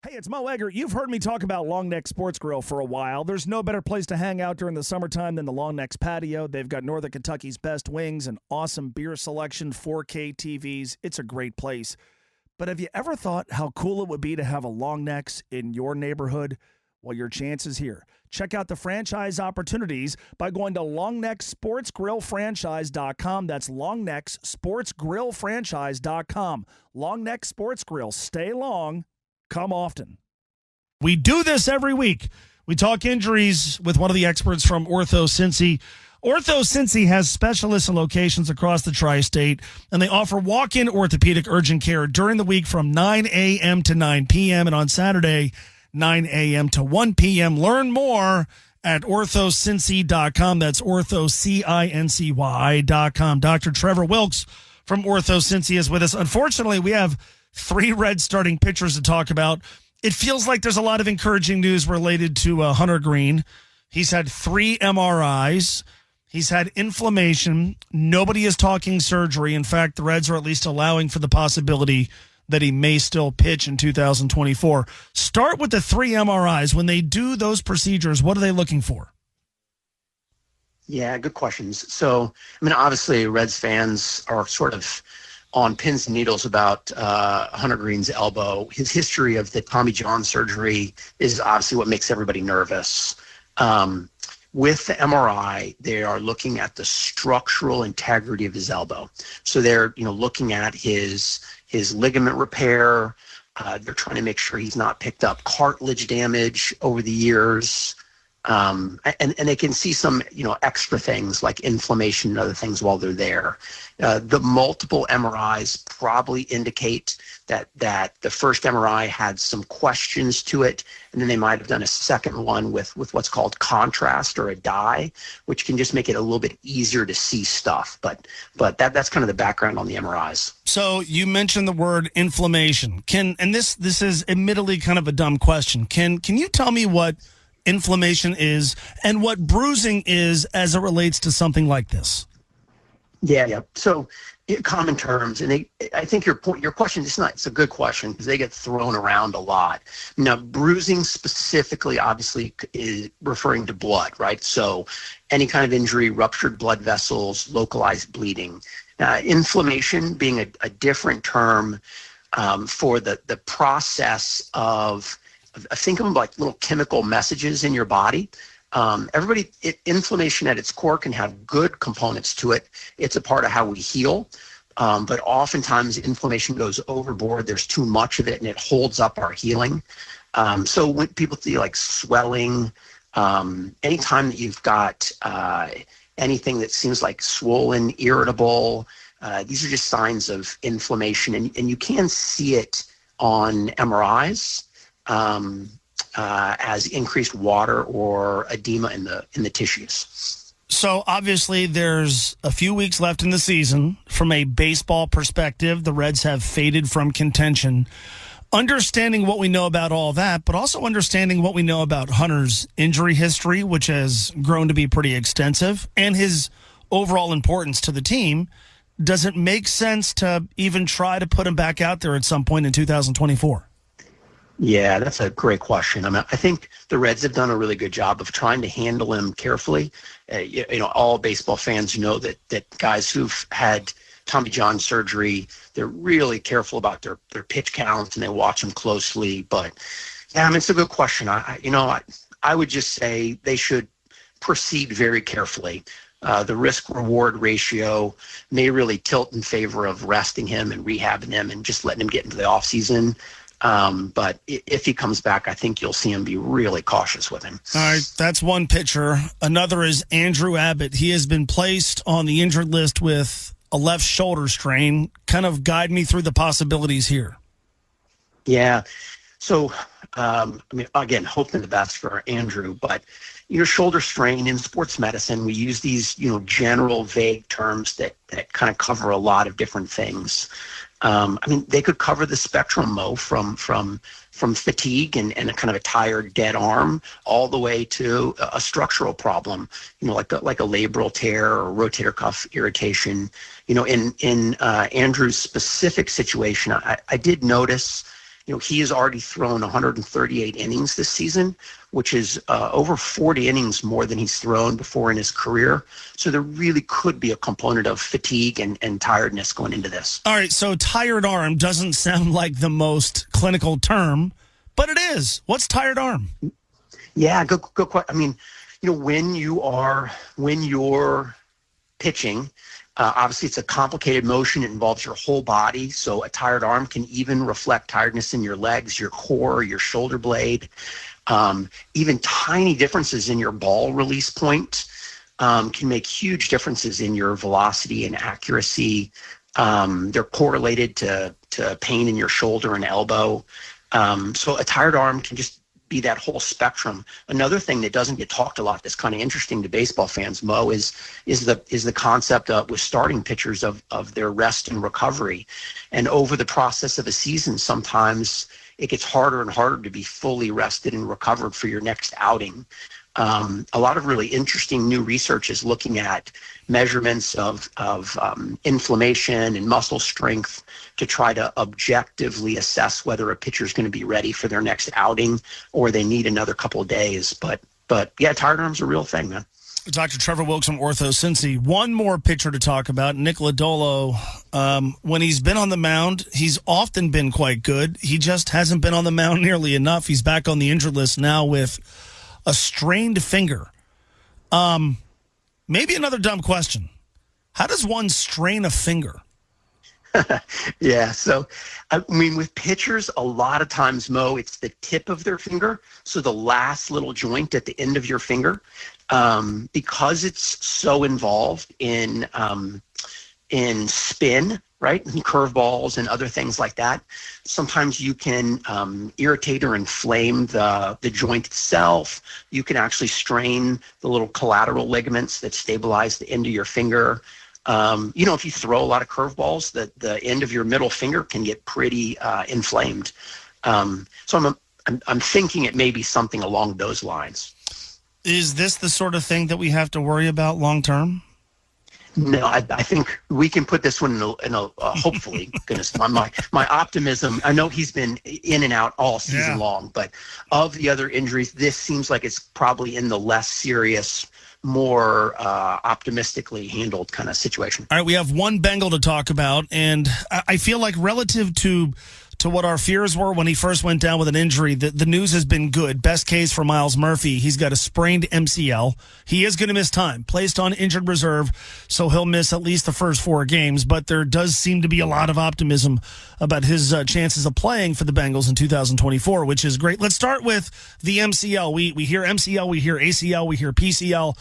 Hey, it's Mo Egger. You've heard me talk about Long Neck Sports Grill for a while. There's no better place to hang out during the summertime than the Long Neck's patio. They've got Northern Kentucky's best wings, an awesome beer selection, 4K TVs. It's a great place. But have you ever thought how cool it would be to have a Long Neck's in your neighborhood? Well, your chance is here. Check out the franchise opportunities by going to longnecksportsgrillfranchise.com. That's longnecksportsgrillfranchise.com. Long Neck Sports Grill. Stay long. Come often. We do this every week. We talk injuries with one of the experts from OrthoCincy. OrthoCincy has specialists in locations across the tri-state, and they offer walk-in orthopedic urgent care during the week from 9 a.m. to 9 p.m. and on Saturday, 9 a.m. to 1 p.m. Learn more at OrthoCincy.com. That's OrthoCincy.com. Dr. Trevor Wilkes from OrthoCincy is with us. Unfortunately, we have 3 Reds starting pitchers to talk about. It feels like there's a lot of encouraging news related to Hunter Greene. He's had 3 MRIs. He's had inflammation. Nobody is talking surgery. In fact, the Reds are at least allowing for the possibility that he may still pitch in 2024. Start with the 3 MRIs. When they do those procedures, what are they looking for? Yeah, good questions. So, obviously, Reds fans are sort of on pins and needles about Hunter Greene's elbow. His history of the Tommy John surgery is obviously what makes everybody nervous. With the MRI, they are looking at the structural integrity of his elbow. So they're, looking at his ligament repair. They're trying to make sure he's not picked up cartilage damage over the years. And they can see some, extra things like inflammation and other things while they're there. The multiple MRIs probably indicate that the first MRI had some questions to it, and then they might have done a second one with what's called contrast or a dye, which can just make it a little bit easier to see stuff. But that's kind of the background on the MRIs. So you mentioned the word inflammation. And this is admittedly kind of a dumb question. Can you tell me what inflammation is and what bruising is as it relates to something like this? Yeah. So in common terms, and I think your question it's a good question because they get thrown around a lot. Now, bruising specifically, obviously, is referring to blood, right? So any kind of injury, ruptured blood vessels, localized bleeding. Inflammation being a different term for the process of think of them like little chemical messages in your body. Inflammation at its core can have good components to it. It's a part of how we heal. But oftentimes inflammation goes overboard. There's too much of it and it holds up our healing. So when people see like swelling, anytime that you've got anything that seems like swollen, irritable, these are just signs of inflammation. And you can see it on MRIs. As increased water or edema in the tissues. So obviously there's a few weeks left in the season. From a baseball perspective, the Reds have faded from contention. Understanding what we know about all that, but also understanding what we know about Hunter's injury history, which has grown to be pretty extensive, and his overall importance to the team, does it make sense to even try to put him back out there at some point in 2024? Yeah, that's a great question. I think the Reds have done a really good job of trying to handle him carefully. All baseball fans know that guys who've had Tommy John surgery, they're really careful about their pitch counts and they watch them closely. But yeah, it's a good question. I would just say they should proceed very carefully. The risk-reward ratio may really tilt in favor of resting him and rehabbing him and just letting him get into the offseason. But if he comes back, I think you'll see him be really cautious with him. All right, that's one pitcher. Another is Andrew Abbott. He has been placed on the injured list with a left shoulder strain. Kind of guide me through the possibilities here. Yeah. So, again, hoping the best for Andrew, but shoulder strain in sports medicine, we use these, general vague terms that kind of cover a lot of different things. They could cover the spectrum, Mo, from fatigue and a kind of a tired, dead arm all the way to a structural problem, like a labral tear or rotator cuff irritation. In Andrew's specific situation, I did notice, he has already thrown 138 innings this season, which is over 40 innings more than he's thrown before in his career. So there really could be a component of fatigue and tiredness going into this. All right, so tired arm doesn't sound like the most clinical term, but it is. What's tired arm? Yeah, good question. I mean, when you're pitching, obviously it's a complicated motion. It involves your whole body. So a tired arm can even reflect tiredness in your legs, your core, your shoulder blade. Even tiny differences in your ball release point can make huge differences in your velocity and accuracy. They're correlated to pain in your shoulder and elbow. So a tired arm can just be that whole spectrum. Another thing that doesn't get talked a lot that's kind of interesting to baseball fans, Mo, is the concept with starting pitchers of their rest and recovery. And over the process of a season, sometimes it gets harder and harder to be fully rested and recovered for your next outing. A lot of really interesting new research is looking at measurements of inflammation and muscle strength to try to objectively assess whether a pitcher is going to be ready for their next outing or they need another couple of days. But yeah, tired arm's a real thing, man. Dr. Trevor Wilkes from OrthoCincy. One more pitcher to talk about, Nick Lodolo. When he's been on the mound, he's often been quite good. He just hasn't been on the mound nearly enough. He's back on the injured list now with a strained finger. Maybe another dumb question. How does one strain a finger? Yeah, so, I mean, with pitchers, a lot of times, Mo, it's the tip of their finger, so the last little joint at the end of your finger, because it's so involved in spin, right, and curveballs and other things like that. Sometimes you can irritate or inflame the joint itself. You can actually strain the little collateral ligaments that stabilize the end of your finger. If you throw a lot of curveballs, the end of your middle finger can get pretty inflamed. So I'm thinking it may be something along those lines. Is this the sort of thing that we have to worry about long term? No, I think we can put this one in a hopefully, goodness, my optimism. I know he's been in and out all season long, but of the other injuries, this seems like it's probably in the less serious, more optimistically handled kind of situation. All right, we have one Bengal to talk about, and I feel like relative to what our fears were when he first went down with an injury, the news has been good. Best case for Myles Murphy, he's got a sprained MCL. He is going to miss time, placed on injured reserve, so he'll miss at least the first 4 games, but there does seem to be a lot of optimism about his chances of playing for the Bengals in 2024, which is great. Let's start with the MCL. We hear MCL, we hear ACL, we hear PCL.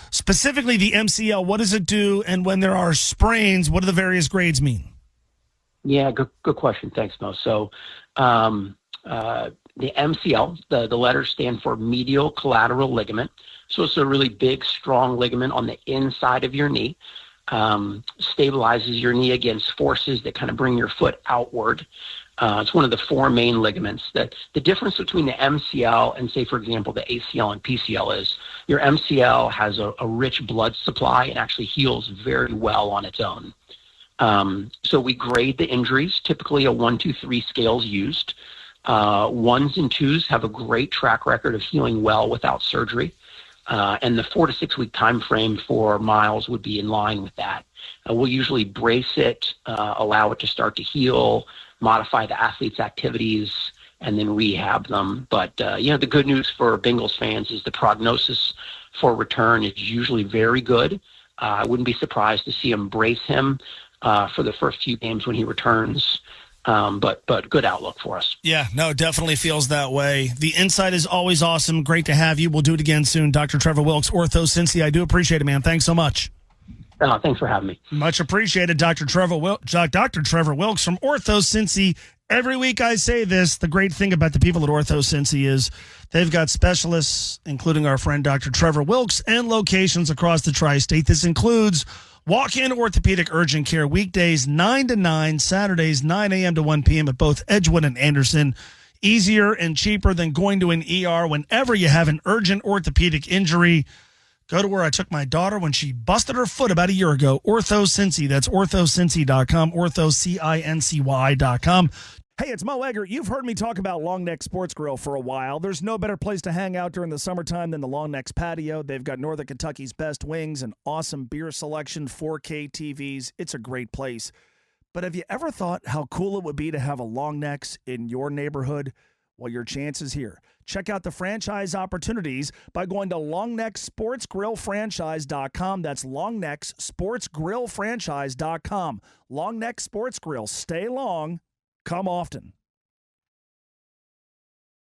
Specifically the MCL, what does it do? And when there are sprains, what do the various grades mean? Yeah, good question. Thanks, Mo. So the MCL, the letters stand for medial collateral ligament. So it's a really big, strong ligament on the inside of your knee. Stabilizes your knee against forces that kind of bring your foot outward. It's one of the 4 main ligaments. That the difference between the MCL and, say, for example, the ACL and PCL is your MCL has a rich blood supply and actually heals very well on its own. So we grade the injuries, typically a 1, 2, 3 scales used. 1s and 2s have a great track record of healing well without surgery. And the 4 to 6 week time frame for Myles would be in line with that. We'll usually brace it, allow it to start to heal, modify the athlete's activities, and then rehab them. But, the good news for Bengals fans is the prognosis for return is usually very good. I wouldn't be surprised to see him brace him for the first few games when he returns. But good outlook for us. Yeah, no, it definitely feels that way. The insight is always awesome. Great to have you. We'll do it again soon. Dr. Trevor Wilkes, OrthoCincy. I do appreciate it, man. Thanks so much. Thanks for having me. Much appreciated, Dr. Trevor Wilkes from OrthoCincy. Every week I say this, the great thing about the people at OrthoCincy is they've got specialists, including our friend Dr. Trevor Wilkes, and locations across the tri-state. This includes walk-in orthopedic urgent care weekdays 9 to 9, Saturdays 9 a.m. to 1 p.m. at both Edgewood and Anderson. Easier and cheaper than going to an ER whenever you have an urgent orthopedic injury. Go to where I took my daughter when she busted her foot about a year ago. OrthoCincy. That's OrthoCincy.com, OrthoCincy.com. Hey, it's Mo Egger. You've heard me talk about Long Neck Sports Grill for a while. There's no better place to hang out during the summertime than the Long Neck's patio. They've got Northern Kentucky's best wings, an awesome beer selection, 4K TVs. It's a great place. But have you ever thought how cool it would be to have a Long Neck's in your neighborhood? Well, your chance is here. Check out the franchise opportunities by going to longnecksportsgrillfranchise.com. That's longnecksportsgrillfranchise.com. Long Neck Sports Grill. Stay long. Come often.